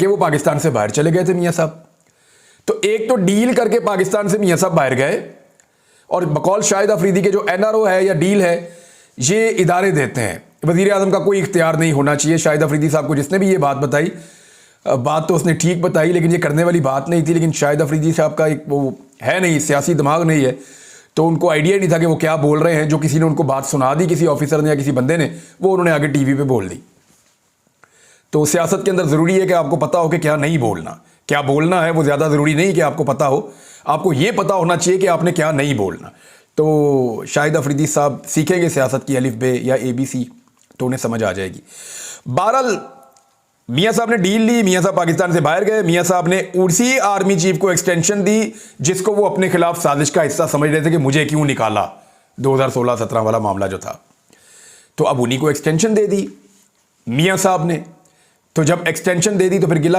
कि वो पाकिस्तान से बाहर चले गए थे मियाँ साहब। तो एक तो डील करके पाकिस्तान से मियाँ साहब बाहर गए, और बकौल शाहिद अफरीदी के जो एनआरओ है या डील है, ये इदारे देते हैं। वज़ीर आज़म का कोई इख्तियार नहीं होना चाहिए। शाहिद अफरीदी साहब को जिसने भी ये बात बताई, बात तो उसने ठीक बताई, लेकिन ये करने वाली बात नहीं थी। लेकिन शाहिद अफरीदी साहब का एक वो है नहीं, सियासी दिमाग नहीं है, तो उनको आइडिया नहीं था कि वो क्या बोल रहे हैं। जो किसी ने उनको बात सुना दी, किसी ऑफिसर ने या किसी बंदे ने, वो उन्होंने आगे टीवी पे बोल दी। तो सियासत के अंदर ज़रूरी है कि आपको पता हो कि क्या नहीं बोलना, क्या बोलना है वो ज़्यादा ज़रूरी नहीं कि आपको पता हो, आपको ये पता होना चाहिए कि आपने क्या नहीं बोलना। तो शाहिद अफरीदी साहब सीखेंगे सियासत की अलिफ बे या ABC, तो उन्हें समझ आ जाएगी। बहरहाल मियाँ साहब ने डील ली, मियाँ साहब पाकिस्तान से बाहर गए। मियाँ साहब ने उसी आर्मी चीफ को एक्सटेंशन दी जिसको वो अपने खिलाफ साजिश का हिस्सा समझ रहे थे कि मुझे क्यों निकाला, 2016-17 वाला मामला जो था। तो अब उन्हीं को एक्सटेंशन दे दी मियाँ साहब ने। तो जब एक्सटेंशन दे दी तो फिर गिला